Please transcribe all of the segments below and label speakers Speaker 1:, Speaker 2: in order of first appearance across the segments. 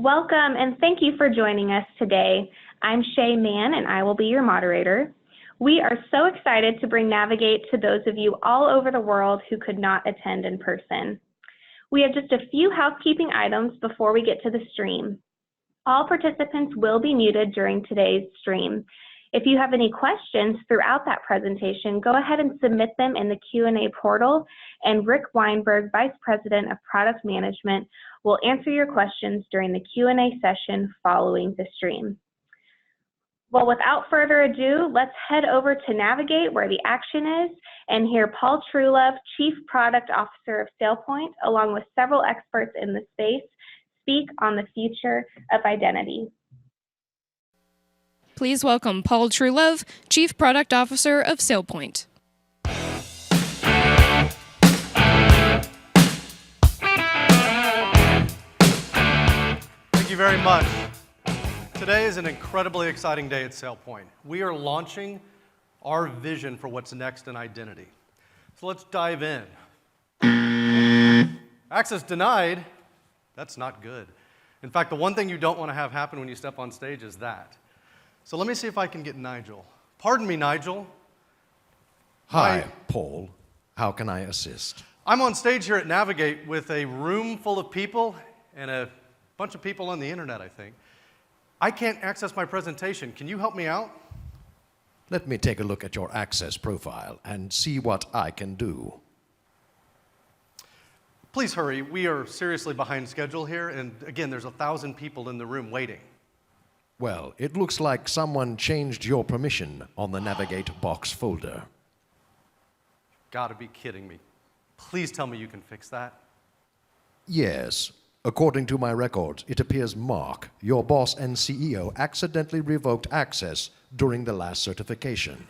Speaker 1: Welcome, and thank you for joining us today. I'm Shay Mann, and I will be your moderator. We are so excited to bring Navigate to those of you all over the world who could not attend in person. We have just a few housekeeping items before we get to the stream. All participants will be muted during today's stream. If you have any questions throughout that presentation, go ahead and submit them in the Q&A portal, and Rick Weinberg, Vice President of Product Management, will answer your questions during the Q&A session following the stream. Well, without further ado, let's head over to Navigate, where the action is, and hear Paul Truelove, Chief Product Officer of SailPoint, along with several experts in the space, speak on the future of identity.
Speaker 2: Please welcome Paul Truelove, Chief Product Officer of SailPoint.
Speaker 3: Thank you very much. Today is an incredibly exciting day at SailPoint. We are launching our vision for what's next in identity. So let's dive in. Access denied, that's not good. In fact, the one thing you don't want to have happen when you step on stage is that. So let me see if I can get Nigel. Pardon me, Nigel.
Speaker 4: Hi, Paul. How can I assist?
Speaker 3: I'm on stage here at Navigate with a room full of people and a bunch of people on the internet, I think. I can't access my presentation. Can you help me out?
Speaker 4: Let me take a look at your access profile and see what I can do.
Speaker 3: Please hurry. We are seriously behind schedule here, and again, there's 1,000 people in the room waiting.
Speaker 4: Well, it looks like someone changed your permission on the Navigate box folder.
Speaker 3: Gotta be kidding me. Please tell me you can fix that.
Speaker 4: Yes. According to my records, it appears Mark, your boss and CEO, accidentally revoked access during the last certification.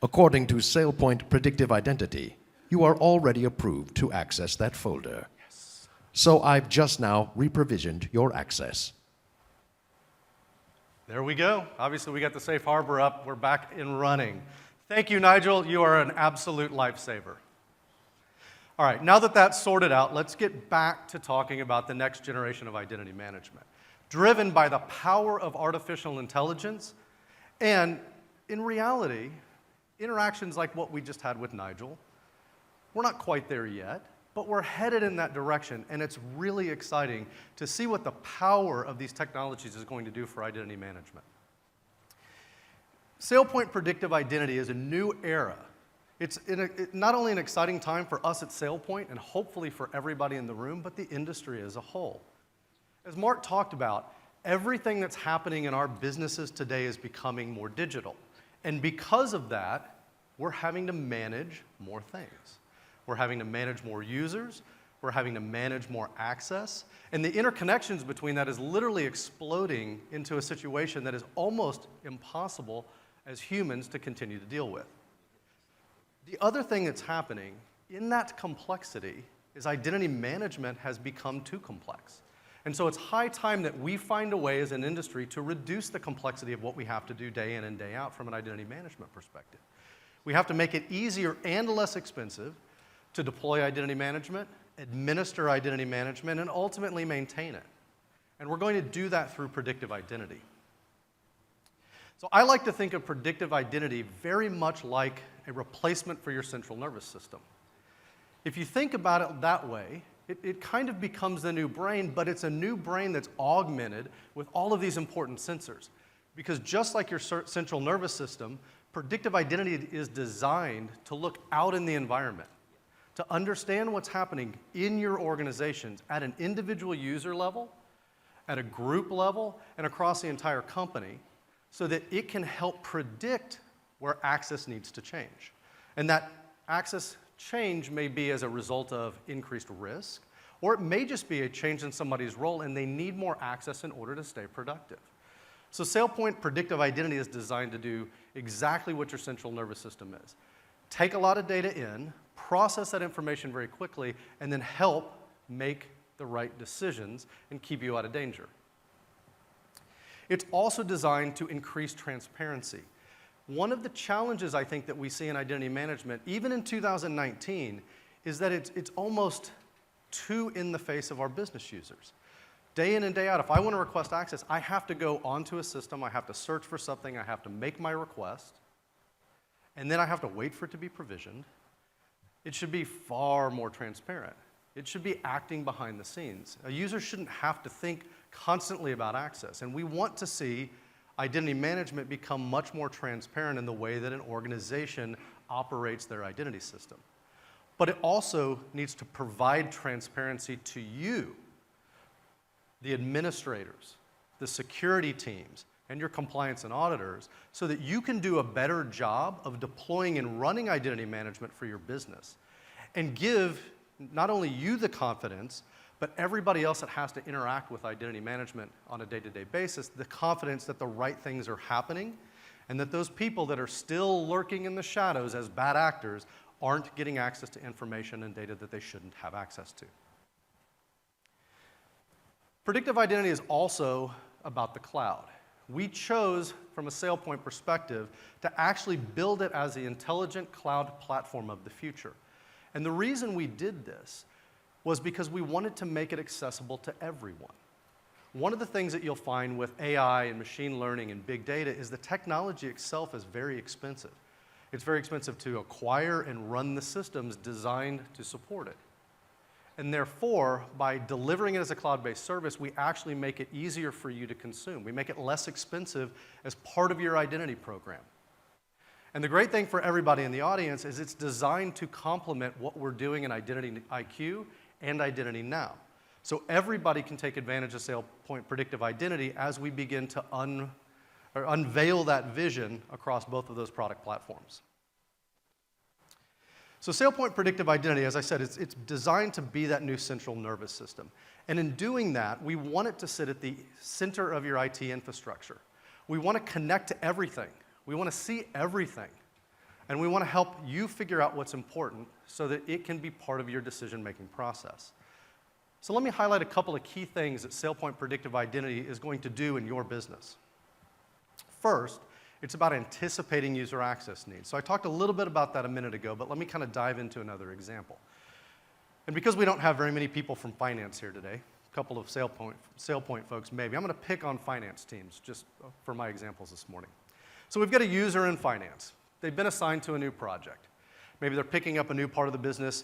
Speaker 4: According to SailPoint Predictive Identity, you are already approved to access that folder.
Speaker 3: Yes.
Speaker 4: So I've just now reprovisioned your access.
Speaker 3: There we go. Obviously, we got the safe harbor up. We're back and running. Thank you, Nigel. You are an absolute lifesaver. All right, now that that's sorted out, let's get back to talking about the next generation of identity management, driven by the power of artificial intelligence and, in reality, interactions like what we just had with Nigel. We're not quite there yet, but we're headed in that direction, and it's really exciting to see what the power of these technologies is going to do for identity management. SailPoint Predictive Identity is a new era. It's not only an exciting time for us at SailPoint and hopefully for everybody in the room, but the industry as a whole. As Mark talked about, everything that's happening in our businesses today is becoming more digital. And because of that, we're having to manage more things. We're having to manage more users. We're having to manage more access. And the interconnections between that is literally exploding into a situation that is almost impossible as humans to continue to deal with. The other thing that's happening in that complexity is identity management has become too complex. And so it's high time that we find a way as an industry to reduce the complexity of what we have to do day in and day out from an identity management perspective. We have to make it easier and less expensive to deploy identity management, administer identity management, and ultimately maintain it. And we're going to do that through predictive identity. So I like to think of predictive identity very much like a replacement for your central nervous system. If you think about it that way, it kind of becomes the new brain, but it's a new brain that's augmented with all of these important sensors. Because just like your central nervous system, predictive identity is designed to look out in the environment, to understand what's happening in your organizations at an individual user level, at a group level, and across the entire company, so that it can help predict where access needs to change. And that access change may be as a result of increased risk, or it may just be a change in somebody's role and they need more access in order to stay productive. So SailPoint Predictive Identity is designed to do exactly what your central nervous system is. Take a lot of data in, process that information very quickly, and then help make the right decisions and keep you out of danger. It's also designed to increase transparency. One of the challenges I think that we see in identity management, even in 2019, is that it's almost too in the face of our business users. Day in and day out, if I want to request access, I have to go onto a system, I have to search for something, I have to make my request, and then I have to wait for it to be provisioned. It should be far more transparent. It should be acting behind the scenes. A user shouldn't have to think constantly about access, and we want to see identity management become much more transparent in the way that an organization operates their identity system. But it also needs to provide transparency to you, the administrators, the security teams, and your compliance and auditors, so that you can do a better job of deploying and running identity management for your business, and give not only you the confidence, but everybody else that has to interact with identity management on a day-to-day basis, the confidence that the right things are happening, and that those people that are still lurking in the shadows as bad actors aren't getting access to information and data that they shouldn't have access to. Predictive identity is also about the cloud. We chose, from a SailPoint perspective, to actually build it as the intelligent cloud platform of the future. And the reason we did this was because we wanted to make it accessible to everyone. One of the things that you'll find with AI and machine learning and big data is the technology itself is very expensive. It's very expensive to acquire and run the systems designed to support it. And therefore, by delivering it as a cloud-based service, we actually make it easier for you to consume. We make it less expensive as part of your identity program. And the great thing for everybody in the audience is it's designed to complement what we're doing in Identity IQ and Identity Now. So everybody can take advantage of SailPoint Predictive Identity as we begin to unveil that vision across both of those product platforms. So SailPoint Predictive Identity, as I said, it's designed to be that new central nervous system. And in doing that, we want it to sit at the center of your IT infrastructure. We want to connect to everything. We want to see everything. And we want to help you figure out what's important so that it can be part of your decision-making process. So let me highlight a couple of key things that SailPoint Predictive Identity is going to do in your business. First, it's about anticipating user access needs. So I talked a little bit about that a minute ago, but let me kind of dive into another example. And because we don't have very many people from finance here today, a couple of SailPoint folks maybe, I'm going to pick on finance teams just for my examples this morning. So we've got a user in finance. They've been assigned to a new project. Maybe they're picking up a new part of the business.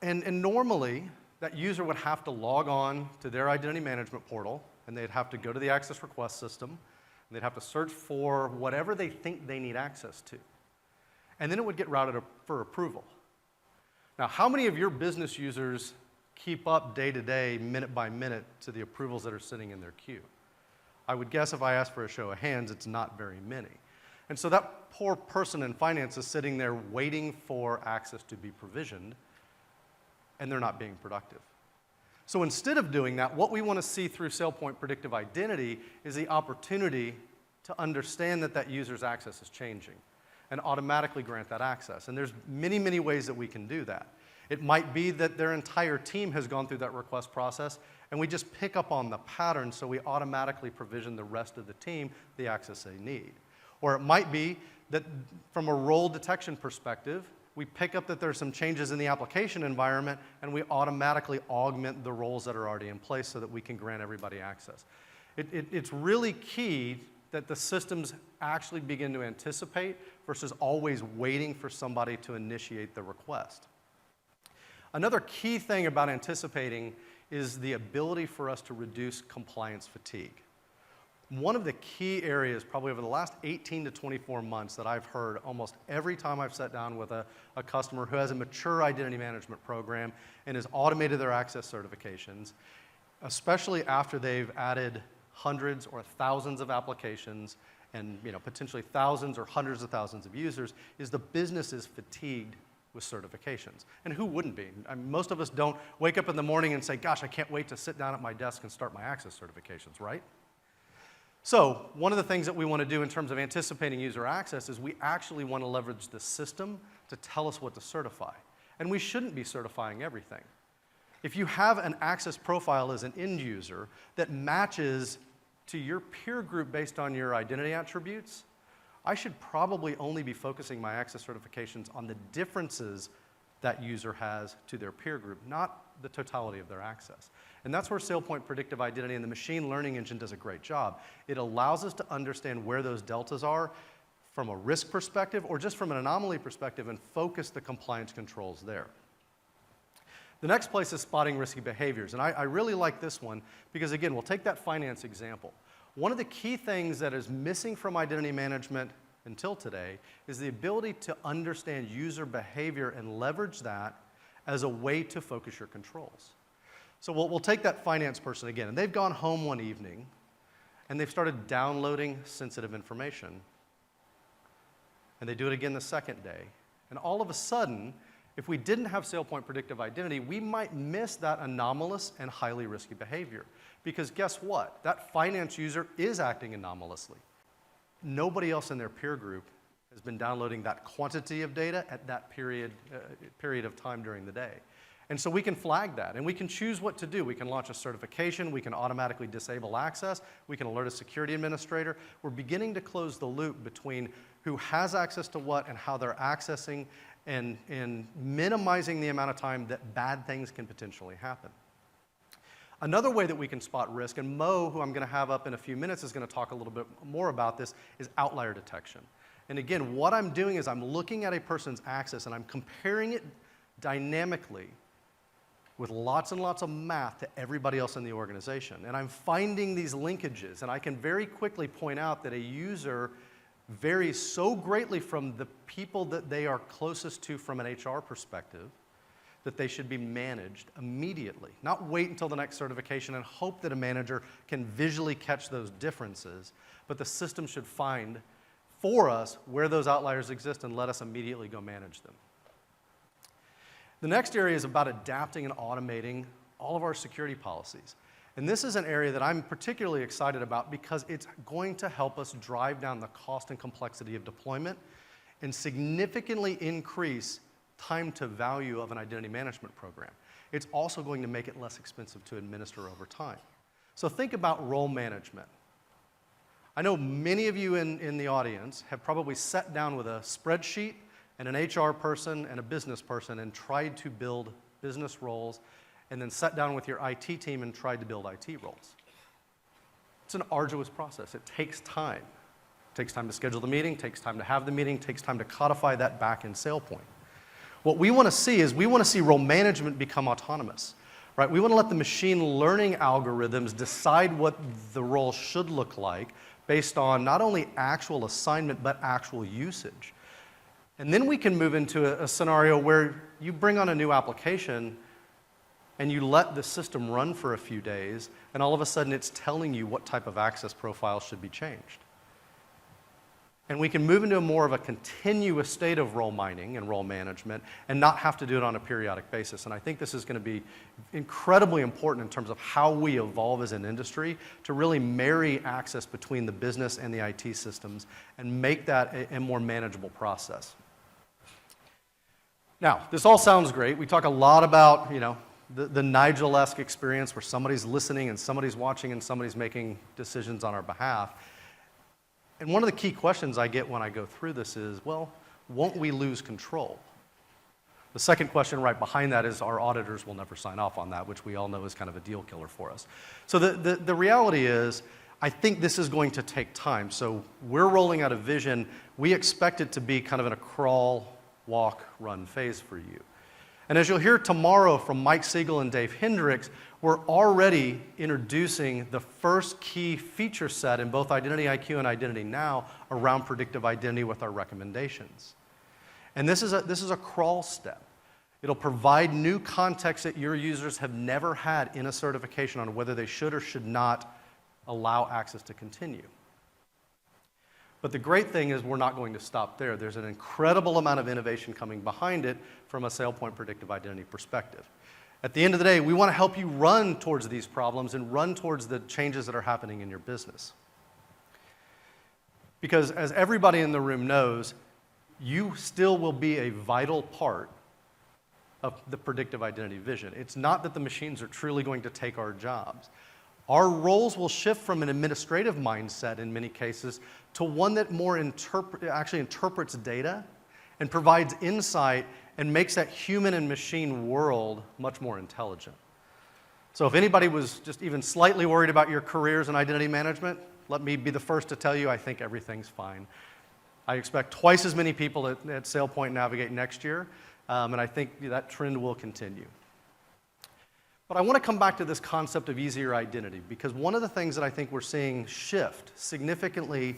Speaker 3: And normally, that user would have to log on to their identity management portal, and they'd have to go to the access request system, and they'd have to search for whatever they think they need access to. And then it would get routed for approval. Now, how many of your business users keep up day to day, minute by minute, to the approvals that are sitting in their queue? I would guess if I asked for a show of hands, it's not very many. And so that poor person in finance is sitting there waiting for access to be provisioned, and they're not being productive. So instead of doing that, what we want to see through SailPoint Predictive Identity is the opportunity to understand that that user's access is changing and automatically grant that access. And there's many, many ways that we can do that. It might be that their entire team has gone through that request process, and we just pick up on the pattern, so we automatically provision the rest of the team the access they need. Or it might be that from a role detection perspective, we pick up that there's some changes in the application environment, and we automatically augment the roles that are already in place so that we can grant everybody access. It's really key that the systems actually begin to anticipate versus always waiting for somebody to initiate the request. Another key thing about anticipating is the ability for us to reduce compliance fatigue. One of the key areas, probably over the last 18 to 24 months, that I've heard almost every time I've sat down with a customer who has a mature identity management program and has automated their access certifications, especially after they've added hundreds or thousands of applications and potentially thousands or hundreds of thousands of users, is the business is fatigued with certifications. And who wouldn't be? I mean, most of us don't wake up in the morning and say, gosh, I can't wait to sit down at my desk and start my access certifications, right? So one of the things that we want to do in terms of anticipating user access is we actually want to leverage the system to tell us what to certify. And we shouldn't be certifying everything. If you have an access profile as an end user that matches to your peer group based on your identity attributes, I should probably only be focusing my access certifications on the differences that user has to their peer group, not the totality of their access. And that's where SailPoint Predictive Identity and the machine learning engine does a great job. It allows us to understand where those deltas are from a risk perspective or just from an anomaly perspective and focus the compliance controls there. The next place is spotting risky behaviors. And I really like this one because, again, we'll take that finance example. One of the key things that is missing from identity management until today is the ability to understand user behavior and leverage that as a way to focus your controls. So we'll take that finance person again, and they've gone home one evening, and they've started downloading sensitive information. And they do it again the second day. And all of a sudden, if we didn't have SailPoint Predictive Identity, we might miss that anomalous and highly risky behavior. Because guess what? That finance user is acting anomalously. Nobody else in their peer group has been downloading that quantity of data at that period of time during the day. And so we can flag that, and we can choose what to do. We can launch a certification, we can automatically disable access, we can alert a security administrator. We're beginning to close the loop between who has access to what and how they're accessing and minimizing the amount of time that bad things can potentially happen. Another way that we can spot risk, and Mo, who I'm going to have up in a few minutes, is going to talk a little bit more about this, is outlier detection. And again, what I'm doing is I'm looking at a person's access and I'm comparing it dynamically with lots and lots of math to everybody else in the organization. And I'm finding these linkages, and I can very quickly point out that a user varies so greatly from the people that they are closest to from an HR perspective that they should be managed immediately. Not wait until the next certification and hope that a manager can visually catch those differences, but the system should find for us where those outliers exist and let us immediately go manage them. The next area is about adapting and automating all of our security policies. And this is an area that I'm particularly excited about because it's going to help us drive down the cost and complexity of deployment and significantly increase time to value of an identity management program. It's also going to make it less expensive to administer over time. So think about role management. I know many of you in the audience have probably sat down with a spreadsheet and an HR person and a business person and tried to build business roles and then sat down with your IT team and tried to build IT roles. It's an arduous process. It takes time. It takes time to schedule the meeting, takes time to have the meeting, takes time to codify that back in SailPoint. What we want to see is we want to see role management become autonomous. Right? We want to let the machine learning algorithms decide what the role should look like based on not only actual assignment but actual usage. And then we can move into a scenario where you bring on a new application and you let the system run for a few days, and all of a sudden it's telling you what type of access profile should be changed. And we can move into more of a continuous state of role mining and role management and not have to do it on a periodic basis. And I think this is going to be incredibly important in terms of how we evolve as an industry to really marry access between the business and the IT systems and make that a more manageable process. Now, this all sounds great. We talk a lot about, the Nigel-esque experience where somebody's listening and somebody's watching and somebody's making decisions on our behalf. And one of the key questions I get when I go through this is, well, won't we lose control? The second question right behind that is our auditors will never sign off on that, which we all know is kind of a deal killer for us. So the reality is, I think this is going to take time. So we're rolling out a vision. We expect it to be kind of in a crawl, walk, run phase for you. And as you'll hear tomorrow from Mike Siegel and Dave Hendricks, we're already introducing the first key feature set in both Identity IQ and Identity Now around predictive identity with our recommendations. And this is a crawl step. It'll provide new context that your users have never had in a certification on whether they should or should not allow access to continue. But the great thing is we're not going to stop there. There's an incredible amount of innovation coming behind it from a SailPoint Predictive Identity perspective. At the end of the day, we want to help you run towards these problems and run towards the changes that are happening in your business. Because as everybody in the room knows, you still will be a vital part of the predictive identity vision. It's not that the machines are truly going to take our jobs. Our roles will shift from an administrative mindset in many cases to one that more actually interprets data and provides insight and makes that human and machine world much more intelligent. So if anybody was just even slightly worried about your careers in identity management, let me be the first to tell you I think everything's fine. I expect twice as many people at SailPoint Navigate next year, and I think that trend will continue. But I want to come back to this concept of easier identity, because one of the things that I think we're seeing shift significantly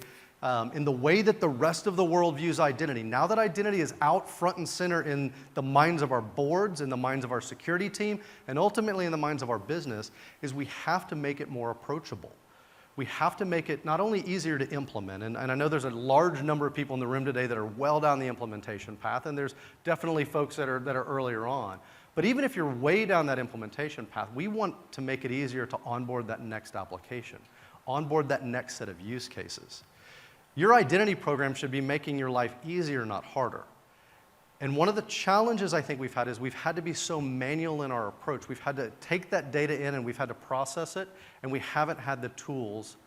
Speaker 3: in the way that the rest of the world views identity, now that identity is out front and center in the minds of our boards, in the minds of our security team, and ultimately in the minds of our business, is we have to make it more approachable. We have to make it not only easier to implement, and I know there's a large number of people in the room today that are well down the implementation path, and there's definitely folks that are earlier on. But even if you're way down that implementation path, we want to make it easier to onboard that next application, onboard that next set of use cases. Your identity program should be making your life easier, not harder. And one of the challenges I think we've had is we've had to be so manual in our approach. We've had to take that data in and we've had to process it, and we haven't had the tools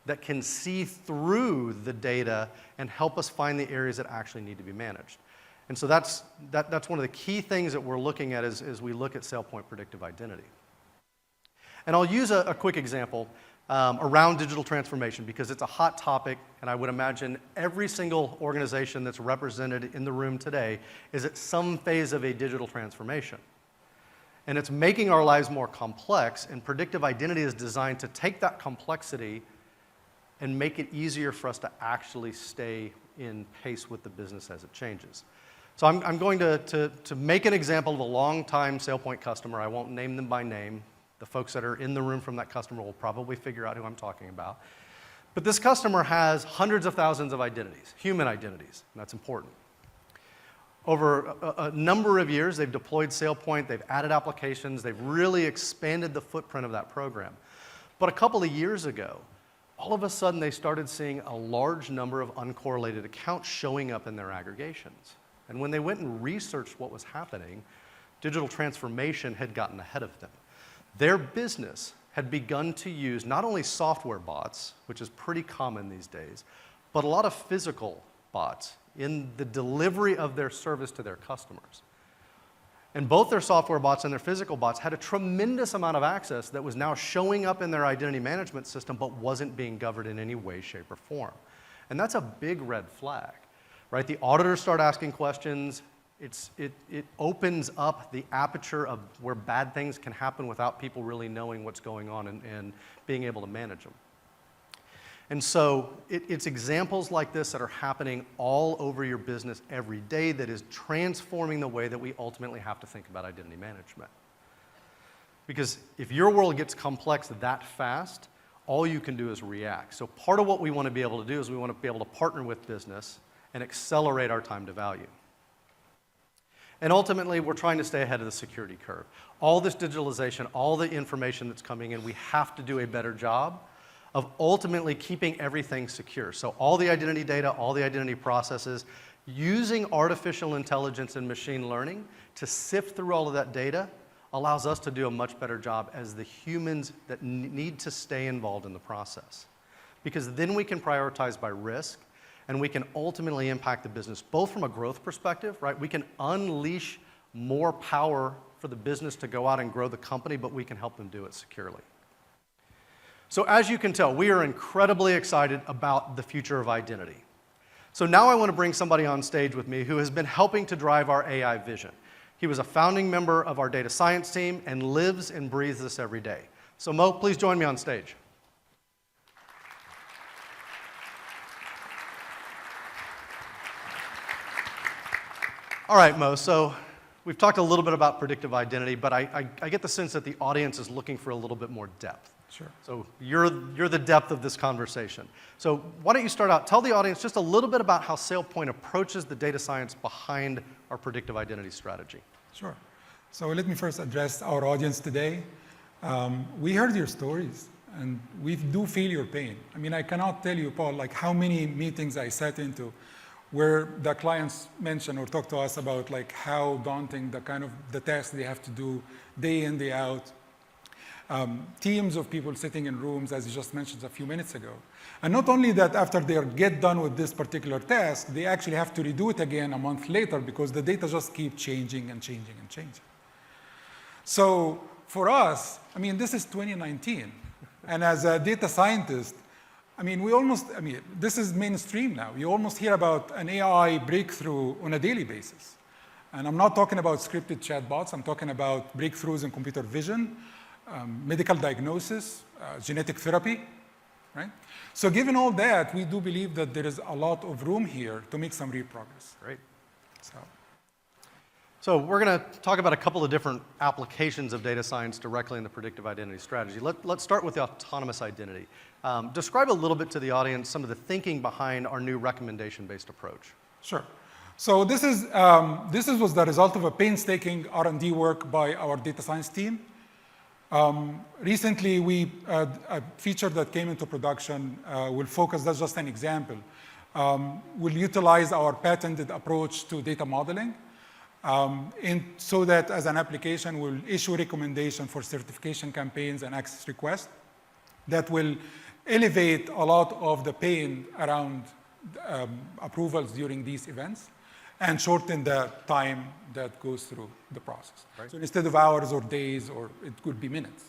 Speaker 3: that can see through the data and help us find the areas that actually need to be managed. And so that's one of the key things that we're looking at as we look at SailPoint Predictive Identity. And I'll use a quick example around digital transformation, because it's a hot topic, and I would imagine every single organization that's represented in the room today is at some phase of a digital transformation. And it's making our lives more complex, and predictive identity is designed to take that complexity and make it easier for us to actually stay in pace with the business as it changes. So I'm going to make an example of a long-time SailPoint customer. I won't name them by name. The folks that are in the room from that customer will probably figure out who I'm talking about. But this customer has hundreds of thousands of identities, human identities, and that's important. Over a number of years, they've deployed SailPoint, they've added applications, they've really expanded the footprint of that program. But a couple of years ago, all of a sudden they started seeing a large number of uncorrelated accounts showing up in their aggregations. And when they went and researched what was happening, digital transformation had gotten ahead of them. Their business had begun to use not only software bots, which is pretty common these days, but a lot of physical bots in the delivery of their service to their customers. And both their software bots and their physical bots had a tremendous amount of access that was now showing up in their identity management system, but wasn't being governed in any way, shape, or form. And that's a big red flag, right? The auditors start asking questions. It opens up the aperture of where bad things can happen without people really knowing what's going on and being able to manage them. And so it's examples like this that are happening all over your business every day that is transforming the way that we ultimately have to think about identity management. Because if your world gets complex that fast, all you can do is react. So part of what we want to be able to do is we want to be able to partner with business and accelerate our time to value. And ultimately, we're trying to stay ahead of the security curve. All this digitalization, all the information that's coming in, we have to do a better job of ultimately keeping everything secure. So all the identity data, all the identity processes, using artificial intelligence and machine learning to sift through all of that data allows us to do a much better job as the humans that need to stay involved in the process. Because then we can prioritize by risk, and we can ultimately impact the business, both from a growth perspective, right? We can unleash more power for the business to go out and grow the company, but we can help them do it securely. So as you can tell, we are incredibly excited about the future of identity. So now I want to bring somebody on stage with me who has been helping to drive our AI vision. He was a founding member of our data science team and lives and breathes this every day. So Mo, please join me on stage. All right, Mo, so we've talked a little bit about predictive identity, but I get the sense that the audience is looking for a little bit more depth.
Speaker 5: Sure.
Speaker 3: So you're the depth of this conversation. So why don't you start out, tell the audience just a little bit about how SailPoint approaches the data science behind our predictive identity strategy.
Speaker 5: Sure. So let me first address our audience today. We heard your stories, and we do feel your pain. I mean, I cannot tell you, Paul, like how many meetings I sat into where the clients mention or talk to us about like how daunting the kind of the tasks they have to do day in, day out. teams of people sitting in rooms, as you just mentioned a few minutes ago. And not only that, after they get done with this particular task, they actually have to redo it again a month later because the data just keep changing and changing and changing. So for us, I mean, this is 2019. And as a data scientist, I mean, this is mainstream now. You almost hear about an AI breakthrough on a daily basis. And I'm not talking about scripted chatbots. I'm talking about breakthroughs in computer vision, medical diagnosis, genetic therapy, right? So given all that, we do believe that there is a lot of room here to make some real progress.
Speaker 3: Great.
Speaker 5: So
Speaker 3: we're going to talk about a couple of different applications of data science directly in the predictive identity strategy. Let's start with the autonomous identity. Describe a little bit to the audience some of the thinking behind our new recommendation-based approach.
Speaker 5: Sure. So this was the result of a painstaking R&D work by our data science team. Recently, a feature that came into production will focus, that's just an example, will utilize our patented approach to data modeling. So that as an application, we'll issue recommendation for certification campaigns and access requests that will elevate a lot of the pain around approvals during these events and shorten the time that goes through the process. Right. So instead of hours or days, or it could be minutes.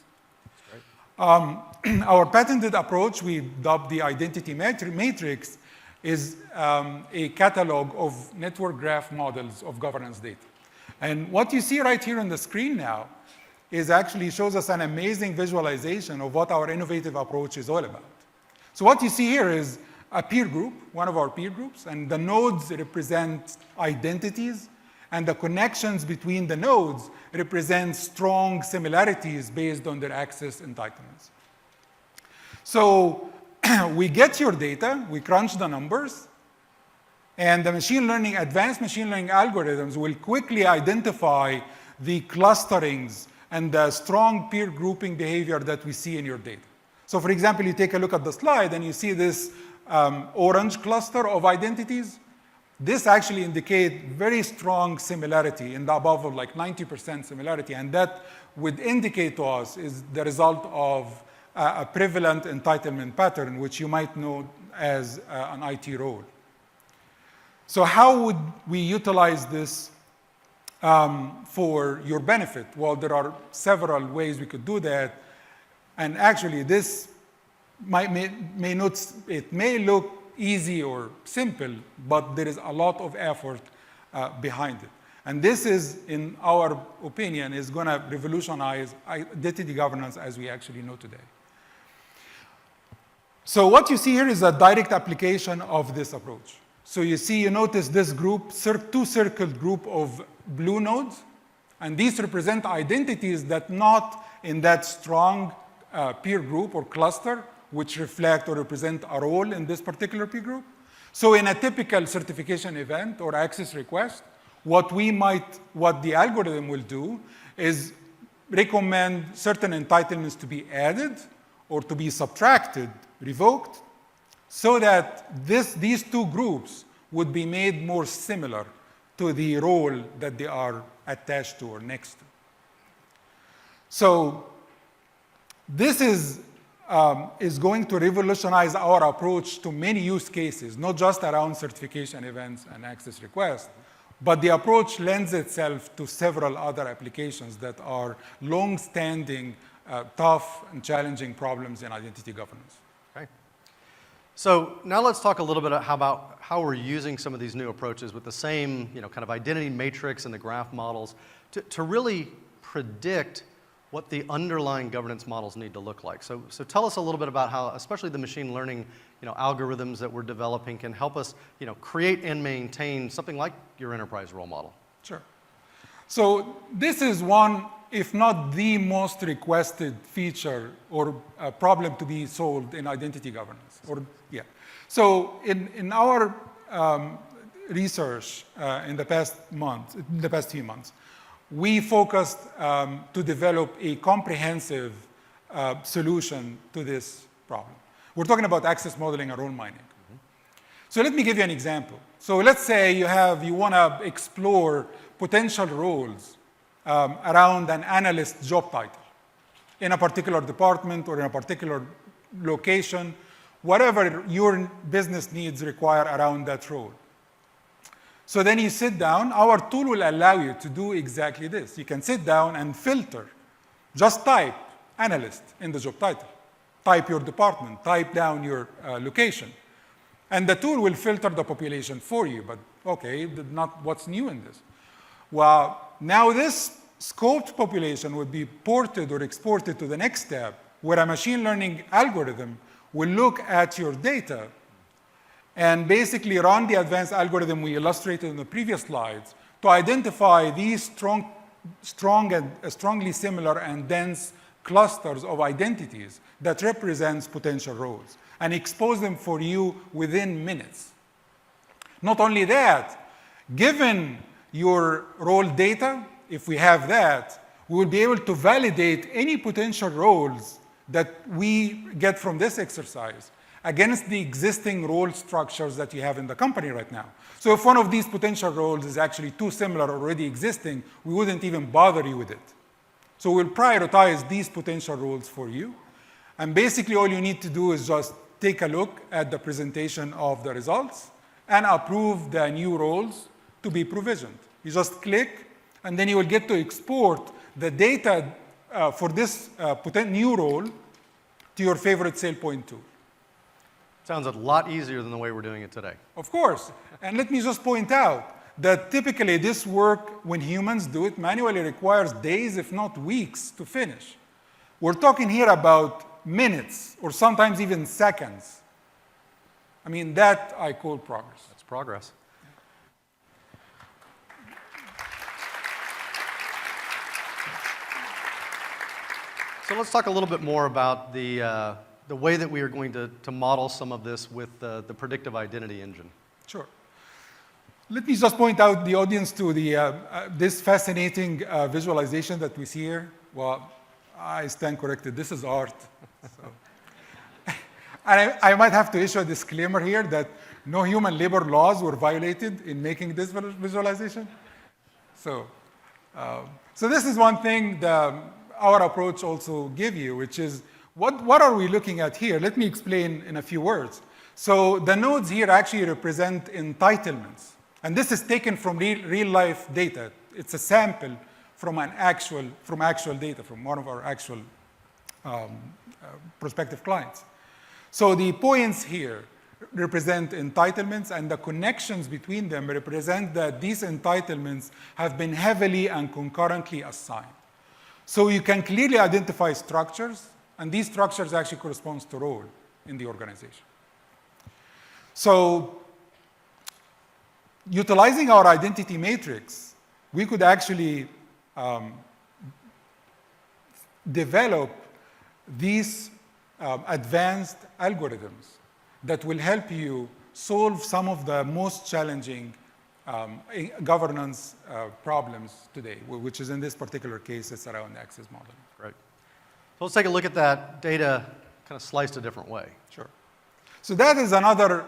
Speaker 5: Our patented approach, we dubbed the identity matrix, is a catalog of network graph models of governance data. And what you see right here on the screen now is actually shows us an amazing visualization of what our innovative approach is all about. So what you see here is a peer group, one of our peer groups, and the nodes represent identities, and the connections between the nodes represent strong similarities based on their access entitlements. So we get your data, we crunch the numbers, and the advanced machine learning algorithms will quickly identify the clusterings and the strong peer grouping behavior that we see in your data. So for example, you take a look at the slide and you see this orange cluster of identities. This actually indicates very strong similarity in the above of like 90% similarity, and that would indicate to us is the result of a prevalent entitlement pattern, which you might know as an IT role. So how would we utilize this for your benefit? Well, there are several ways we could do that, and actually this it may look easy or simple, but there is a lot of effort behind it. And this is, in our opinion, is going to revolutionize identity governance as we actually know today. So what you see here is a direct application of this approach. So you notice this group, two-circled group of blue nodes, and these represent identities that not in that strong peer group or cluster, which reflect or represent a role in this particular peer group. So in a typical certification event or access request, what the algorithm will do is recommend certain entitlements to be added or to be subtracted, revoked, so that these two groups would be made more similar to the role that they are attached to or next to. So this is going to revolutionize our approach to many use cases, not just around certification events and access requests, but the approach lends itself to several other applications that are long-standing, tough and challenging problems in identity governance.
Speaker 3: Okay. So now let's talk a little bit about how we're using some of these new approaches with the same kind of identity matrix and the graph models to really predict what the underlying governance models need to look like. So tell us a little bit about how, especially the machine learning algorithms that we're developing can help us create and maintain something like your enterprise role model.
Speaker 5: Sure. So this is one, if not the most requested feature or problem to be solved in identity governance. So in our research in the past few months, we focused to develop a comprehensive solution to this problem. We're talking about access modeling and role mining. Mm-hmm. So let me give you an example. So let's say you want to explore potential roles around an analyst job title. in a particular department or in a particular location, whatever your business needs require around that role. So then you sit down. Our tool will allow you to do exactly this. You can sit down and filter. Just type analyst in the job title. Type your department. Type down your location. And the tool will filter the population for you. But okay, not what's new in this. Well, now this scoped population would be ported or exported to the next step, where a machine learning algorithm will look at your data and basically run the advanced algorithm we illustrated in the previous slides to identify these strongly similar and dense clusters of identities that represents potential roles and expose them for you within minutes. Not only that, given your role data, if we have that, we will be able to validate any potential roles that we get from this exercise against the existing role structures that you have in the company right now. So if one of these potential roles is actually too similar already existing, we wouldn't even bother you with it. So we'll prioritize these potential roles for you. And basically all you need to do is just take a look at the presentation of the results and approve the new roles to be provisioned. You just click, and then you will get to export the data for this new role to your favorite SailPoint tool.
Speaker 3: Sounds a lot easier than the way we're doing it today.
Speaker 5: Of course. And let me just point out that typically this work, when humans do it manually, requires days, if not weeks, to finish. We're talking here about minutes, or sometimes even seconds. I mean, that I call progress.
Speaker 3: That's progress. So let's talk a little bit more about the way that we are going to model some of this with the predictive identity engine.
Speaker 5: Sure. Let me just point out the audience to this fascinating visualization that we see here. Well, I stand corrected. This is art. So. And I might have to issue a disclaimer here that no human labor laws were violated in making this visualization. So this is one thing our approach also give you, which is, what are we looking at here? Let me explain in a few words. So the nodes here actually represent entitlements. And this is taken from real life data. It's a sample from actual data, from one of our actual prospective clients. So the points here represent entitlements, and the connections between them represent that these entitlements have been heavily and concurrently assigned. So you can clearly identify structures, and these structures actually correspond to role in the organization. So utilizing our identity matrix, we could actually develop these advanced algorithms that will help you solve some of the most challenging governance problems today, which is in this particular case, it's around access modeling.
Speaker 3: Great. So let's take a look at that data kind of sliced a different way.
Speaker 5: Sure. So that is another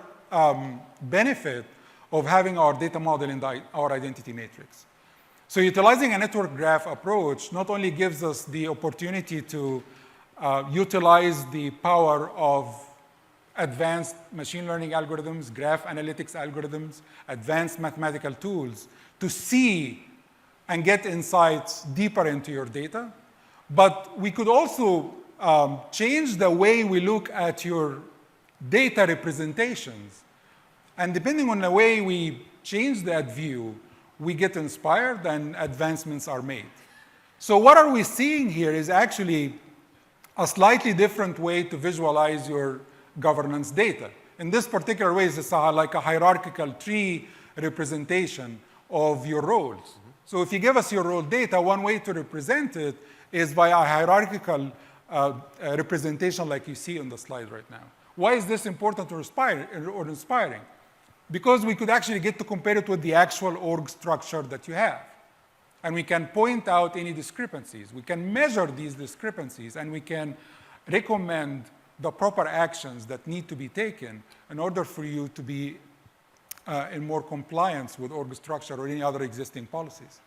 Speaker 5: benefit of having our data model in our identity matrix. So utilizing a network graph approach not only gives us the opportunity to utilize the power of advanced machine learning algorithms, graph analytics algorithms, advanced mathematical tools to see and get insights deeper into your data, but we could also change the way we look at your data representations. And depending on the way we change that view, we get inspired and advancements are made. So what are we seeing here is actually a slightly different way to visualize your governance data. In this particular way, it's like a hierarchical tree representation of your roles. Mm-hmm. So if you give us your role data, one way to represent it is by a hierarchical representation like you see on the slide right now. Why is this important or inspiring? Because we could actually get to compare it with the actual org structure that you have. And we can point out any discrepancies. We can measure these discrepancies, and we can recommend the proper actions that need to be taken in order for you to be in more compliance with org structure or any other existing policies.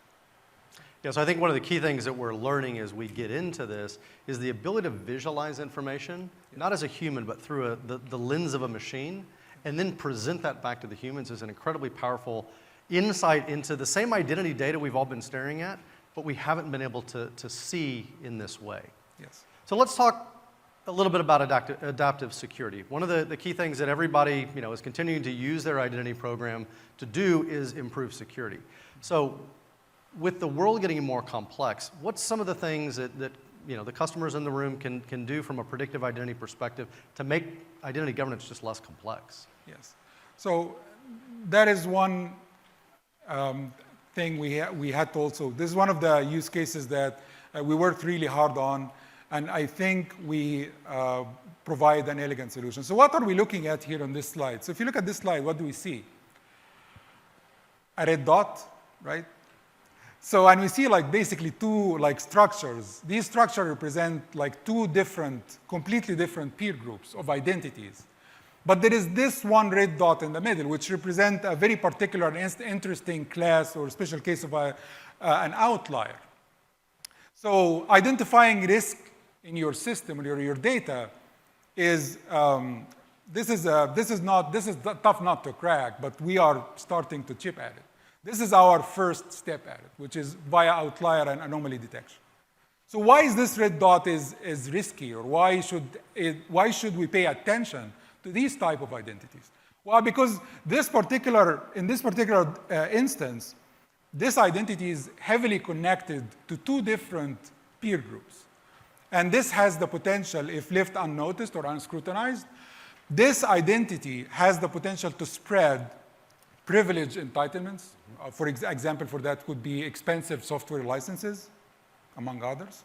Speaker 3: Yeah, so I think one of the key things that we're learning as we get into this is the ability to visualize information, not as a human, but through the lens of a machine, and then present that back to the humans is an incredibly powerful insight into the same identity data we've all been staring at, but we haven't been able to see in this way.
Speaker 5: Yes.
Speaker 3: So let's talk a little bit about adaptive security. One of the key things that everybody is continuing to use their identity program to do is improve security. So with the world getting more complex, what's some of the things that the customers in the room can do from a predictive identity perspective to make identity governance just less complex?
Speaker 5: Yes. So that is one thing we had to also, this is one of the use cases that we worked really hard on, and I think we provide an elegant solution. So what are we looking at here on this slide? So if you look at this slide, what do we see? A red dot, right? So, and we see like basically two like structures. These structures represent like two different, completely different peer groups of identities. But there is this one red dot in the middle, which represents a very particular and interesting class or special case of an outlier. So identifying risk in your system or your data is, this is tough not to crack, but we are starting to chip at it. This is our first step at it, which is via outlier and anomaly detection. So why is this red dot is risky, or why should we pay attention to these type of identities? Well, because in this particular instance, this identity is heavily connected to two different peer groups. And this has the potential, if left unnoticed or unscrutinized, this identity has the potential to spread privilege entitlements. For example, for that could be expensive software licenses, among others.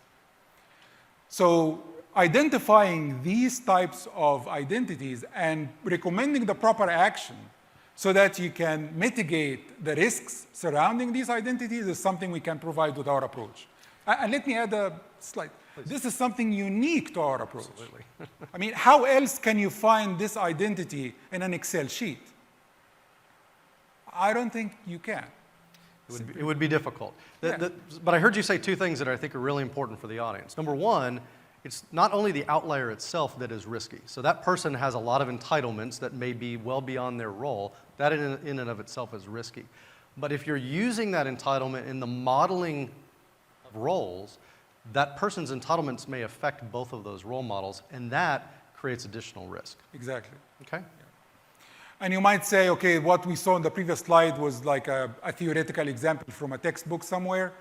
Speaker 5: So identifying these types of identities and recommending the proper action so that you can mitigate the risks surrounding these identities is something we can provide with our approach. And let me add a slide. Please. This is something unique to our approach.
Speaker 3: Absolutely.
Speaker 5: I mean, how else can you find this identity in an Excel sheet? I don't think you can.
Speaker 3: It would be difficult.
Speaker 5: Yeah.
Speaker 3: But I heard you say two things that I think are really important for the audience. Number one, it's not only the outlier itself that is risky. So that person has a lot of entitlements that may be well beyond their role. That in and of itself is risky. But if you're using that entitlement in the modeling of roles, that person's entitlements may affect both of those role models, and that creates additional risk.
Speaker 5: Exactly.
Speaker 3: Okay?
Speaker 5: And you might say, okay, what we saw in the previous slide was like a theoretical example from a textbook somewhere.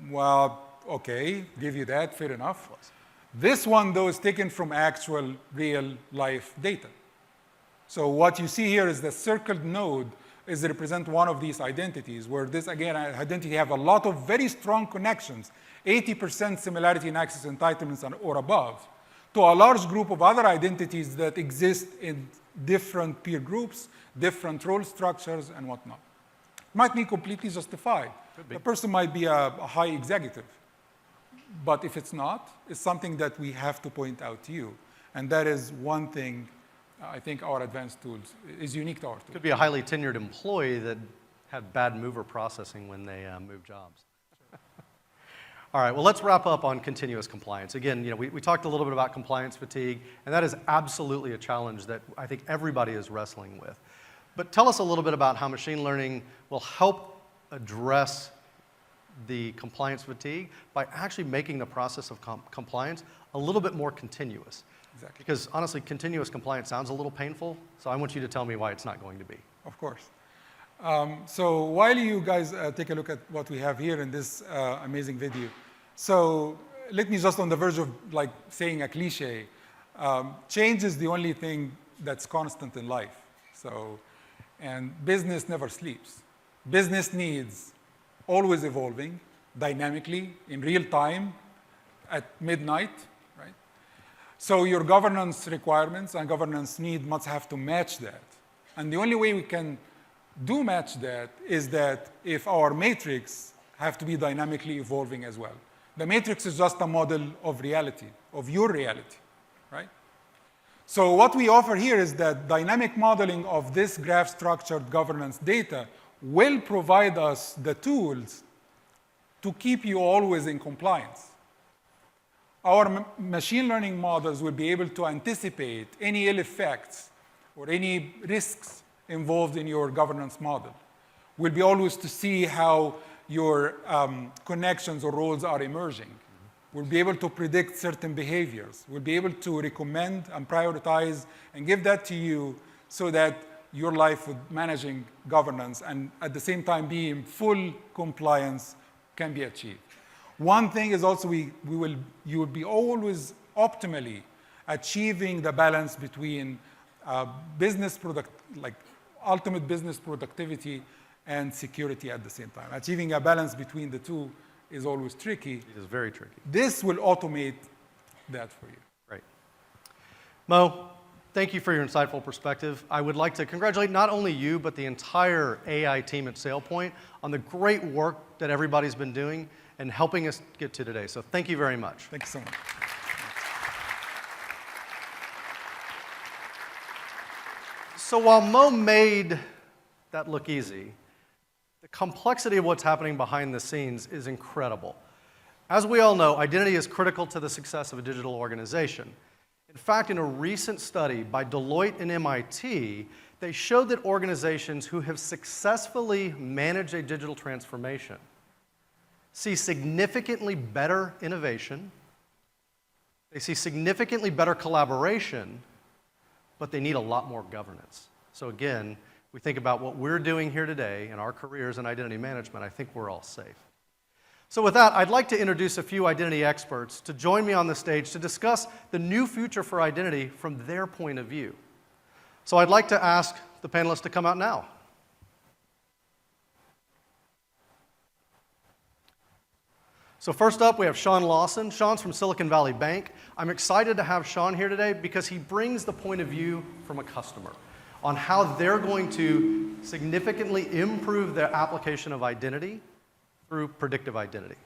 Speaker 5: Well, okay, give you that, fair enough. This one, though, is taken from actual real-life data. So what you see here is the circled node is represent one of these identities, where this, again, identity have a lot of very strong connections, 80% similarity in access entitlements or above, to a large group of other identities that exist in different peer groups, different role structures, and whatnot. It might be completely justified. The person might be a high executive. But if it's not, it's something that we have to point out to you. And that is one thing I think our advanced tools is unique to our tools.
Speaker 3: Could be a highly tenured employee that had bad mover processing when they moved jobs. All right, well, let's wrap up on continuous compliance. Again, we talked a little bit about compliance fatigue, and that is absolutely a challenge that I think everybody is wrestling with. But tell us a little bit about how machine learning will help address the compliance fatigue by actually making the process of compliance a little bit more continuous.
Speaker 5: Exactly.
Speaker 3: Because honestly, continuous compliance sounds a little painful, so I want you to tell me why it's not going to be.
Speaker 5: Of course. So while you guys take a look at what we have here in this amazing video, so let me just on the verge of like saying a cliche, change is the only thing that's constant in life. So, and business never sleeps. Business needs always evolving, dynamically, in real time, at midnight, right? So your governance requirements and governance need must have to match that. And the only way we can do match that is that if our matrix have to be dynamically evolving as well. The matrix is just a model of reality, of your reality, right? So what we offer here is that dynamic modeling of this graph-structured governance data will provide us the tools to keep you always in compliance. Our machine learning models will be able to anticipate any ill effects or any risks involved in your governance model. We'll be always to see how your connections or roles are emerging. We'll be able to predict certain behaviors. We'll be able to recommend and prioritize and give that to you so that your life with managing governance and at the same time be in full compliance can be achieved. One thing is also you will be always optimally achieving the balance between ultimate business productivity and security at the same time. Achieving a balance between the two is always tricky.
Speaker 3: It is very tricky.
Speaker 5: This will automate that for you.
Speaker 3: Great. Mo, thank you for your insightful perspective. I would like to congratulate not only you, but the entire AI team at SailPoint on the great work that everybody's been doing and helping us get to today. So thank you very much.
Speaker 5: Thank you so much.
Speaker 3: So while Mo made that look easy, the complexity of what's happening behind the scenes is incredible. As we all know, identity is critical to the success of a digital organization. In fact, in a recent study by Deloitte and MIT, they showed that organizations who have successfully managed a digital transformation see significantly better innovation, they see significantly better collaboration, but they need a lot more governance. So again, we think about what we're doing here today in our careers in identity management, I think we're all safe. So with that, I'd like to introduce a few identity experts to join me on the stage to discuss the new future for identity from their point of view. So I'd like to ask the panelists to come out now. So first up, we have Sean Lawson. Sean's from Silicon Valley Bank. I'm excited to have Sean here today because he brings the point of view from a customer on how they're going to significantly improve their application of identity through predictive identity.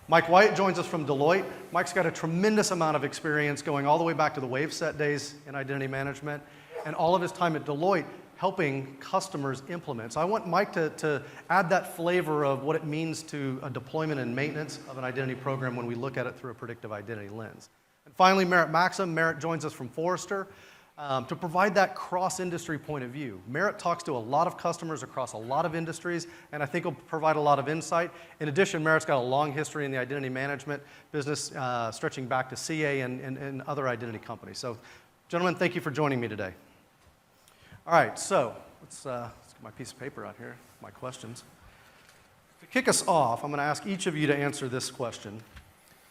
Speaker 3: Mike White joins us from Deloitte. Mike's got a tremendous amount of experience going all the way back to the WaveSet days in identity management and all of his time at Deloitte helping customers implement. So I want Mike to add that flavor of what it means to a deployment and maintenance of an identity program when we look at it through a predictive identity lens. And finally, Merritt Maxim. Merritt joins us from Forrester to provide that cross-industry point of view. Merritt talks to a lot of customers across a lot of industries, and I think will provide a lot of insight. In addition, Merritt's got a long history in the identity management business, stretching back to CA and other identity companies. So, gentlemen, thank you for joining me today. All right, so let's get my piece of paper out here, my questions. To kick us off, I'm going to ask each of you to answer this question.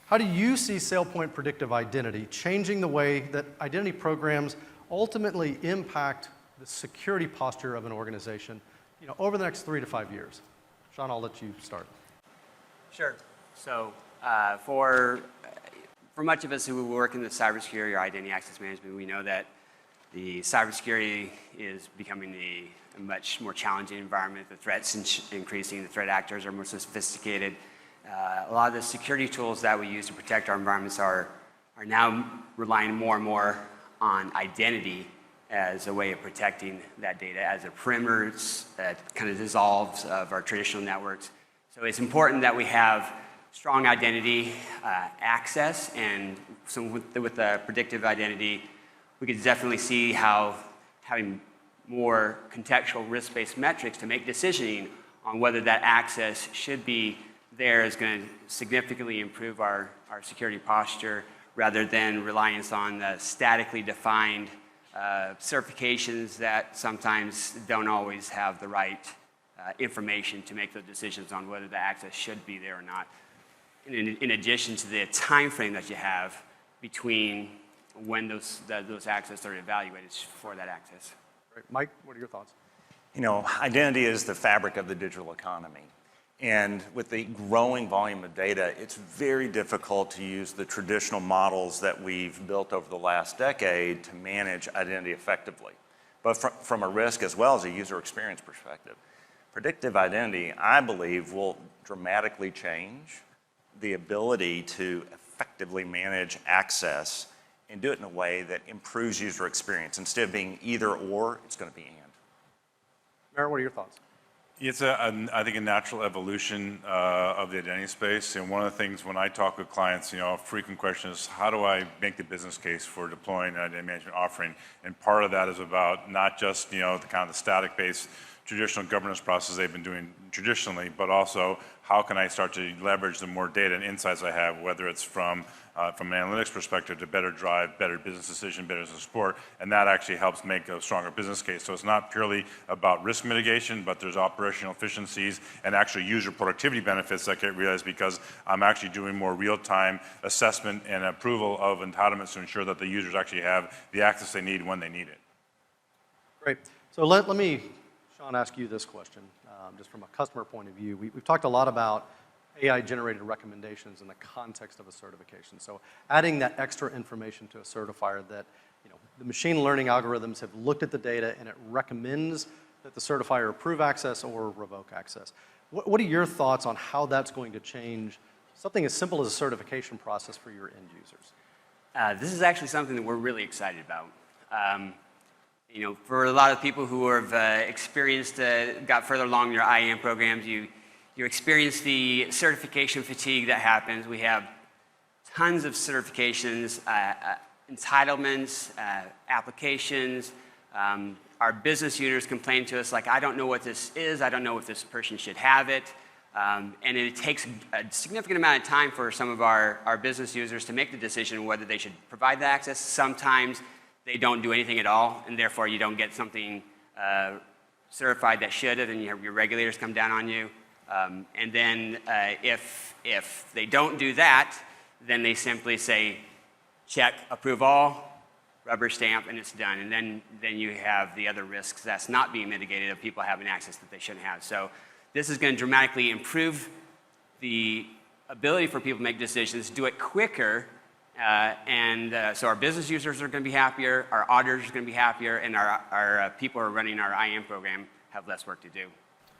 Speaker 3: How do you see SailPoint Predictive Identity changing the way that identity programs ultimately impact the security posture of an organization, over the next 3 to 5 years? Sean, I'll let you start.
Speaker 6: Sure. So for much of us who work in the cybersecurity or identity access management, we know that the cybersecurity is becoming a much more challenging environment. The threats increasing, the threat actors are more sophisticated. A lot of the security tools that we use to protect our environments are now relying more and more on identity as a way of protecting that data, as a perimeter that kind of dissolves of our traditional networks. So it's important that we have strong identity access, and so with the predictive identity, we could definitely see how having more contextual risk-based metrics to make decisioning on whether that access should be there is going to significantly improve our security posture rather than reliance on the statically defined certifications that sometimes don't always have the right information to make those decisions on whether the access should be there or not. In addition to the time frame that you have between when those access are evaluated for that access.
Speaker 3: Right. Mike, what are your thoughts?
Speaker 7: Identity is the fabric of the digital economy. And with the growing volume of data, it's very difficult to use the traditional models that we've built over the last decade to manage identity effectively, but from a risk as well as a user experience perspective. Predictive identity, I believe, will dramatically change the ability to effectively manage access and do it in a way that improves user experience. Instead of being either or, it's going to be and.
Speaker 3: Merritt, what are your thoughts?
Speaker 8: It's I think a natural evolution of the identity space. And one of the things when I talk with clients, a frequent question is, how do I make the business case for deploying an identity management offering? And part of that is about not just, the kind of the static-based traditional governance process they've been doing traditionally, but also how can I start to leverage the more data and insights I have, whether it's from an analytics perspective to better drive better business decision, better business support, and that actually helps make a stronger business case. So it's not purely about risk mitigation, but there's operational efficiencies and actually user productivity benefits that get realized because I'm actually doing more real-time assessment and approval of entitlements to ensure that the users actually have the access they need when they need it.
Speaker 3: Great. So let me, Sean, ask you this question, just from a customer point of view. We've talked a lot about AI-generated recommendations in the context of a certification. So adding that extra information to a certifier that, the machine learning algorithms have looked at the data and it recommends that the certifier approve access or revoke access. What are your thoughts on how that's going to change something as simple as a certification process for your end users?
Speaker 6: This is actually something that we're really excited about. For a lot of people who have experienced, got further along in your IAM programs, you experience the certification fatigue that happens. We have tons of certifications, entitlements, applications. Our business users complain to us like, I don't know what this is. I don't know if this person should have it. And it takes a significant amount of time for some of our business users to make the decision whether they should provide the access. Sometimes they don't do anything at all, and therefore you don't get something certified that should have, and your regulators come down on you. And then if they don't do that, then they simply say, check, approve all, rubber stamp, and it's done. And then you have the other risks that's not being mitigated of people having access that they shouldn't have. So this is going to dramatically improve the ability for people to make decisions, do it quicker, so our business users are going to be happier, our auditors are going to be happier, and our people who are running our IAM program have less work to do.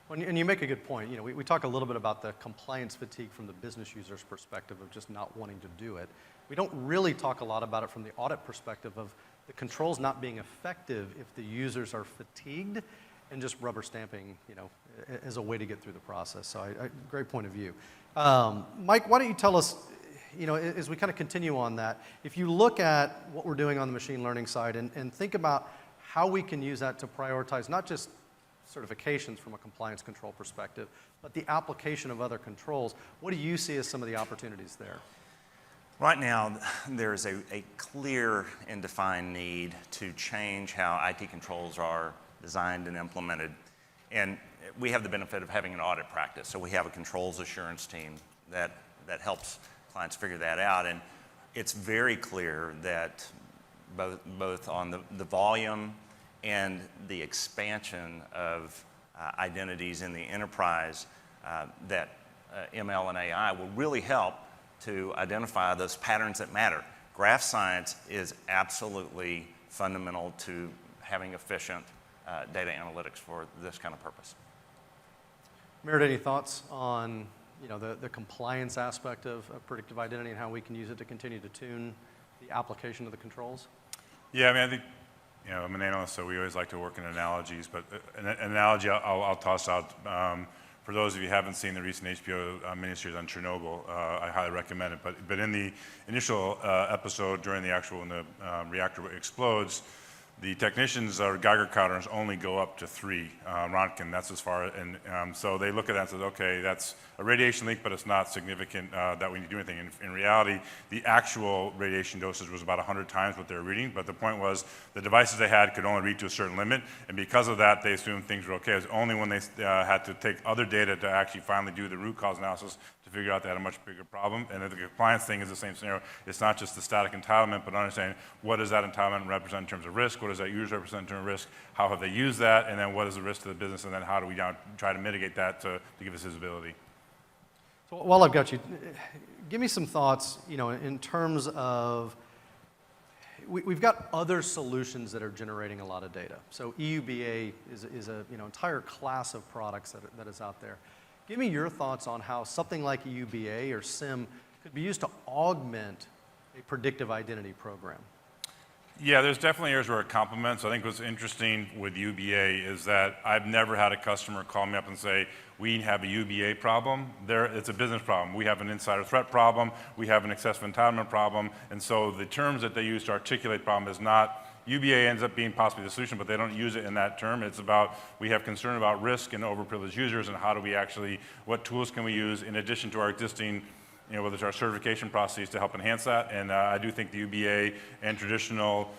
Speaker 3: Well, and you make a good point. We talk a little bit about the compliance fatigue from the business user's perspective of just not wanting to do it. We don't really talk a lot about it from the audit perspective of the controls not being effective if the users are fatigued and just rubber stamping, as a way to get through the process. So great point of view. Mike, why don't you tell us, as we kind of continue on that, if you look at what we're doing on the machine learning side and think about how we can use that to prioritize not just certifications from a compliance control perspective, but the application of other controls, what do you see as some of the opportunities there?
Speaker 7: Right now, there's a clear and defined need to change how IT controls are designed and implemented. And we have the benefit of having an audit practice. So we have a controls assurance team that helps clients figure that out. And it's very clear that both on the volume and the expansion of identities in the enterprise, that ML and AI will really help to identify those patterns that matter. Graph science is absolutely fundamental to having efficient data analytics for this kind of purpose.
Speaker 3: Merritt, any thoughts on the compliance aspect of predictive identity and how we can use it to continue to tune the application of the controls?
Speaker 8: Yeah, I think, I'm an analyst, so we always like to work in analogies, but an analogy I'll toss out. For those of you who haven't seen the recent HBO miniseries on Chernobyl, I highly recommend it. But in the initial episode, during the actual, when the reactor explodes, the technicians' Geiger counters only go up to 3 Rontgen. That's as far, and so they look at that and say, okay, that's a radiation leak, but it's not significant that we need to do anything. In reality, the actual radiation dosage was about 100 times what they were reading, but the point was the devices they had could only read to a certain limit, and because of that, they assumed things were okay. It was only when they had to take other data to actually finally do the root cause analysis to figure out they had a much bigger problem. And the compliance thing is the same scenario. It's not just the static entitlement, but understanding what does that entitlement represent in terms of risk, what does that user represent in terms of risk, how have they used that, and then what is the risk to the business, and then how do we now try to mitigate that to give us visibility.
Speaker 3: So while I've got you, give me some thoughts, in terms of, we've got other solutions that are generating a lot of data. So EUBA is a entire class of products that is out there. Give me your thoughts on how something like EUBA or SIM could be used to augment a predictive identity program.
Speaker 8: Yeah, there's definitely areas where it complements. I think what's interesting with UBA is that I've never had a customer call me up and say, we have a UBA problem. It's a business problem. We have an insider threat problem. We have an excessive entitlement problem. And so the terms that they use to articulate the problem is not, UBA ends up being possibly the solution, but they don't use it in that term. It's about, we have concern about risk and overprivileged users, and how do we actually, what tools can we use in addition to our existing, whether it's our certification processes to help enhance that. And I do think the UBA and traditional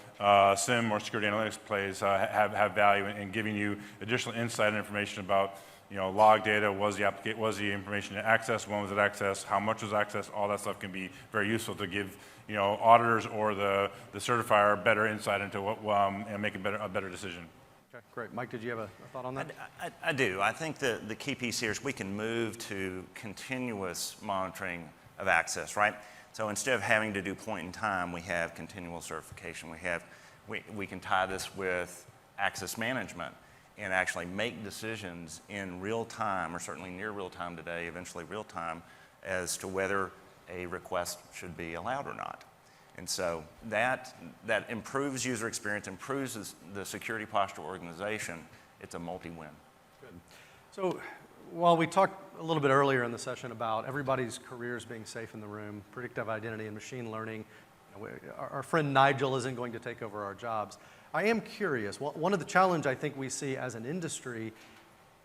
Speaker 8: SIM or security analytics plays have value in giving you additional insight and information about log data, was the information accessed, when was it accessed, how much was accessed, all that stuff can be very useful to give auditors or the certifier better insight into what and make a better decision.
Speaker 3: Okay, great. Mike, did you have a thought on that?
Speaker 7: I do. I think the key piece here is we can move to continuous monitoring of access, right? So instead of having to do point in time, we have continual certification. We can tie this with access management and actually make decisions in real time, or certainly near real time today, eventually real time, as to whether a request should be allowed or not. And so that improves user experience, improves the security posture organization. It's a multi-win.
Speaker 3: Good. So while we talked a little bit earlier in the session about everybody's careers being safe in the room, predictive identity and machine learning, our friend Nigel isn't going to take over our jobs. I am curious, one of the challenges I think we see as an industry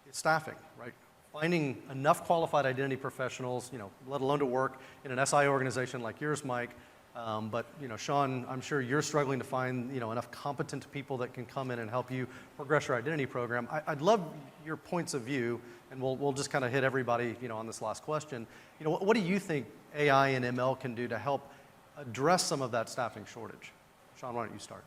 Speaker 3: is staffing, right? Finding enough qualified identity professionals, let alone to work in an SI organization like yours, Mike. But Sean, I'm sure you're struggling to find enough competent people that can come in and help you progress your identity program. I'd love your points of view, and we'll just kind of hit everybody on this last question. What do you think AI and ML can do to help address some of that staffing shortage? Sean, why don't you start?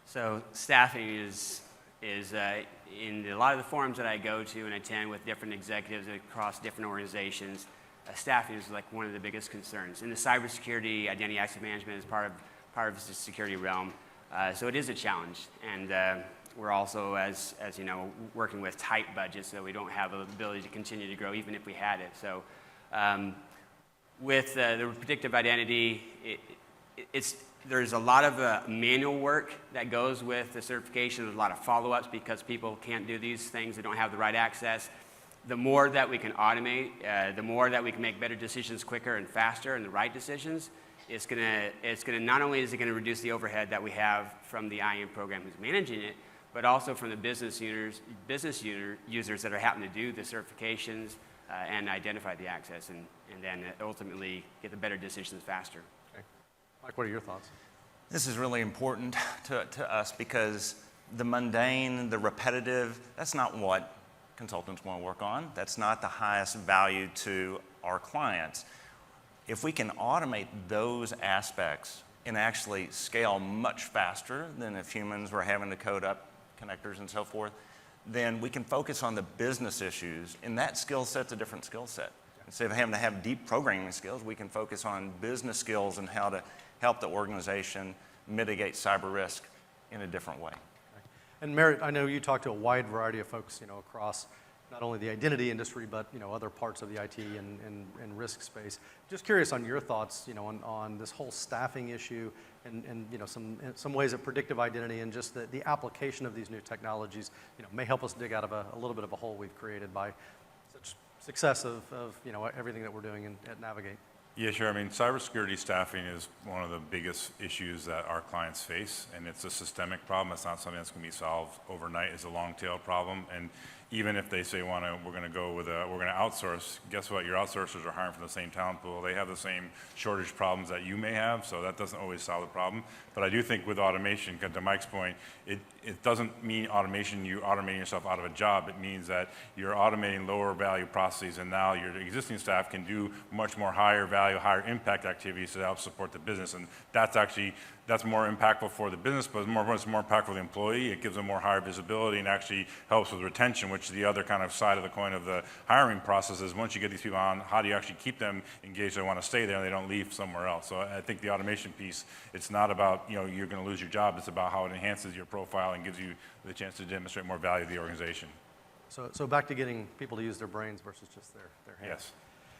Speaker 6: So staffing is in a lot of the forums that I go to and attend with different executives across different organizations, staffing is like one of the biggest concerns. In the cybersecurity, identity access management is part of the security realm, so it is a challenge. And we're also, as you know, working with tight budgets, so we don't have the ability to continue to grow even if we had it. So with the predictive identity, there's a lot of manual work that goes with the certification. There's a lot of follow-ups because people can't do these things. They don't have the right access. The more that we can automate, the more that we can make better decisions quicker and faster and the right decisions, it's gonna not only is it gonna reduce the overhead that we have from the IAM program who's managing it, but also from the business users that are having to do the certifications and identify the access and then ultimately get the better decisions faster.
Speaker 3: Mike, what are your thoughts?
Speaker 7: This is really important to us because the mundane, the repetitive, that's not what consultants want to work on. That's not the highest value to our clients. If we can automate those aspects and actually scale much faster than if humans were having to code up connectors and so forth, then we can focus on the business issues, and that skill set's a different skill set. Instead of having to have deep programming skills, we can focus on business skills and how to help the organization mitigate cyber risk in a different way.
Speaker 3: And Merritt, I know you talk to a wide variety of folks, across not only the identity industry, but other parts of the IT and risk space. Just curious on your thoughts, on this whole staffing issue and some ways of predictive identity and just the application of these new technologies, may help us dig out of a little bit of a hole we've created by such success of everything that we're doing at Navigate.
Speaker 8: Yeah, sure. I mean, cybersecurity staffing is one of the biggest issues that our clients face, and it's a systemic problem. It's not something that's going to be solved overnight. It's a long-tail problem, and even if they say we're going to outsource, guess what? Your outsourcers are hiring from the same talent pool. They have the same shortage problems that you may have, so that doesn't always solve the problem. But I do think with automation, to Mike's point, it doesn't mean automation, you automating yourself out of a job. It means that you're automating lower value processes, and now your existing staff can do much more higher value, higher impact activities to help support the business. And that's more impactful for the business, but it's more impactful for the employee. It gives them more higher visibility and actually helps with retention, which is the other kind of side of the coin of the hiring process is once you get these people on, how do you actually keep them engaged? They want to stay there and they don't leave somewhere else. So I think the automation piece, it's not about, you're going to lose your job. It's about how it enhances your profile and gives you the chance to demonstrate more value to the organization.
Speaker 3: So back to getting people to use their brains versus just their hands.
Speaker 8: Yes.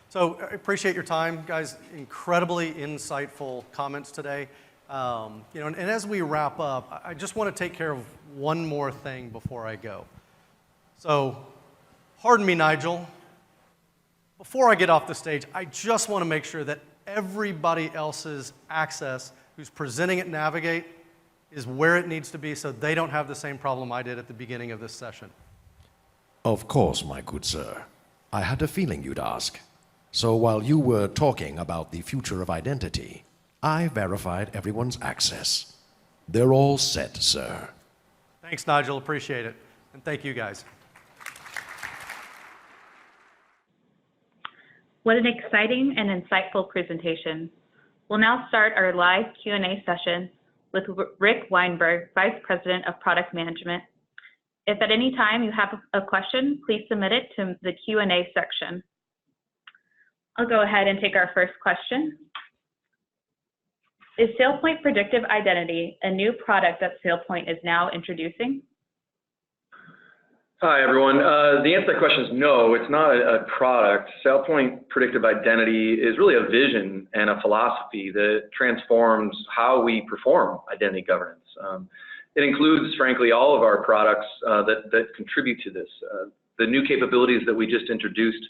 Speaker 3: So I appreciate your time, guys. Incredibly insightful comments today. And as we wrap up, I just want to take care of one more thing before I go. So, pardon me, Nigel. Before I get off the stage, I just want to make sure that everybody else's access who's presenting at Navigate is where it needs to be so they don't have the same problem I did at the beginning of this session.
Speaker 4: Of course, my good sir. I had a feeling you'd ask. So while you were talking about the future of identity, I verified everyone's access. They're all set, sir.
Speaker 3: Thanks, Nigel. Appreciate it. And thank you, guys.
Speaker 9: What an exciting and insightful presentation. We'll now start our live Q&A session with Rick Weinberg, Vice President of Product Management. If at any time you have a question, please submit it to the Q&A section. I'll go ahead and take our first question. Is SailPoint Predictive Identity a new product that SailPoint is now introducing?
Speaker 10: Hi, everyone. The answer to that question is no, it's not a product. SailPoint Predictive Identity is really a vision and a philosophy that transforms how we perform identity governance. It includes, frankly, all of our products that contribute to this. The new capabilities that we just introduced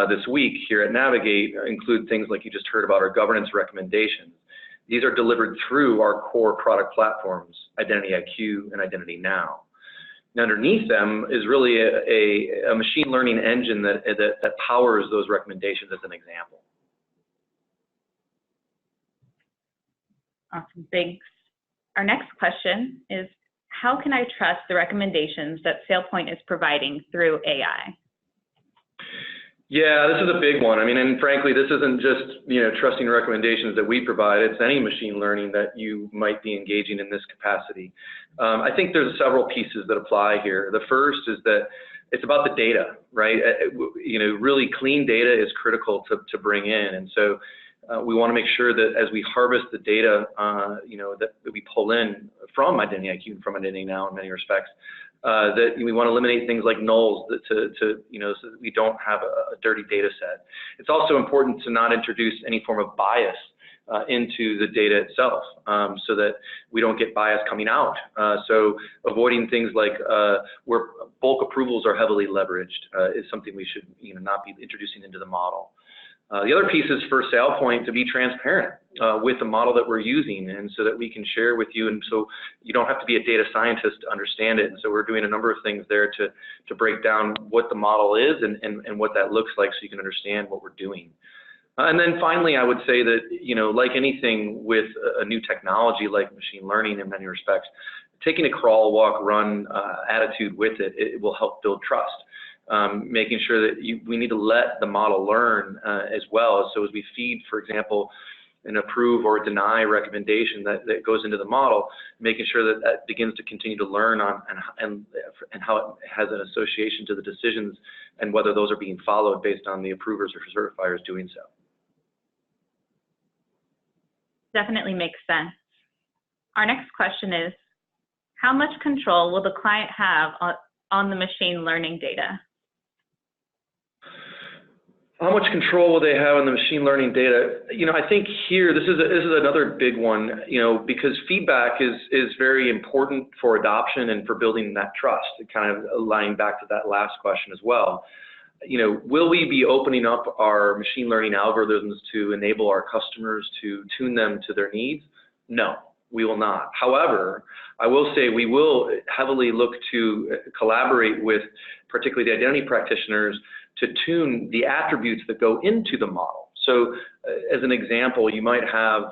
Speaker 10: this week here at Navigate include things like you just heard about our governance recommendations. These are delivered through our core product platforms, Identity IQ and Identity Now. And underneath them is really a machine learning engine that powers those recommendations as an example.
Speaker 9: Awesome, thanks. Our next question is, how can I trust the recommendations that SailPoint is providing through AI?
Speaker 10: Yeah, this is a big one. I mean, and frankly, this isn't just, trusting recommendations that we provide. It's any machine learning that you might be engaging in this capacity. I think there's several pieces that apply here. The first is that it's about the data, right? Really clean data is critical to bring in. And so we want to make sure that as we harvest the data, that we pull in from Identity IQ and from Identity Now in many respects, that we want to eliminate things like nulls so that we don't have a dirty data set. It's also important to not introduce any form of bias into the data itself, so that we don't get bias coming out. So avoiding things like where bulk approvals are heavily leveraged is something we should not be introducing into the model. The other piece is for SailPoint to be transparent with the model that we're using, and so that we can share with you, and so you don't have to be a data scientist to understand it. And so we're doing a number of things there to break down what the model is and what that looks like, so you can understand what we're doing. And then finally, I would say that, like anything with a new technology like machine learning in many respects, taking a crawl, walk, run attitude with it, it will help build trust. Making sure that we need to let the model learn as well. So as we feed, for example, an approve or deny recommendation that goes into the model, making sure that that begins to continue to learn on and how it has an association to the decisions and whether those are being followed based on the approvers or certifiers doing so.
Speaker 9: Definitely makes sense. Our next question is, how much control will the client have on the machine learning data?
Speaker 10: How much control will they have on the machine learning data? I think here, this is another big one, because feedback is very important for adoption and for building that trust, kind of aligning back to that last question as well. Will we be opening up our machine learning algorithms to enable our customers to tune them to their needs? No, we will not. However, I will say we will heavily look to collaborate with particularly the identity practitioners to tune the attributes that go into the model. So as an example, you might have,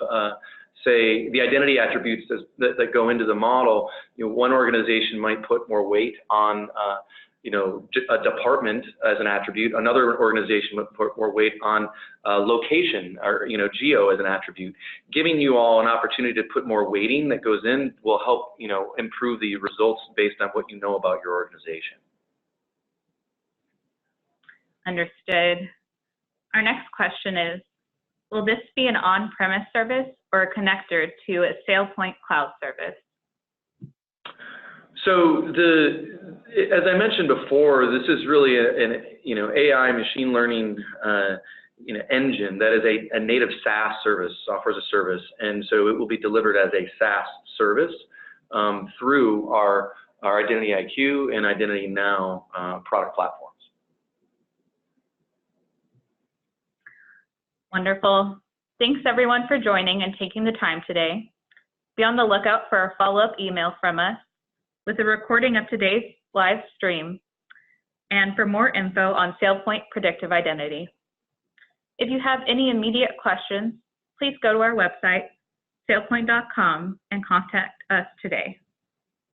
Speaker 10: say, the identity attributes that go into the model. One organization might put more weight on a department as an attribute. Another organization would put more weight on location or geo as an attribute. Giving you all an opportunity to put more weighting that goes in will help improve the results based on what you know about your organization.
Speaker 9: Understood. Our next question is, will this be an on-premise service or a connector to a SailPoint cloud service?
Speaker 10: So as I mentioned before, this is really an AI machine learning engine that is a native SaaS service, software as a service, and so it will be delivered as a SaaS service through our Identity IQ and Identity Now product platforms.
Speaker 9: Wonderful. Thanks everyone for joining and taking the time today. Be on the lookout for a follow-up email from us with a recording of today's live stream and for more info on SailPoint Predictive Identity. If you have any immediate questions, please go to our website, sailpoint.com, and contact us today.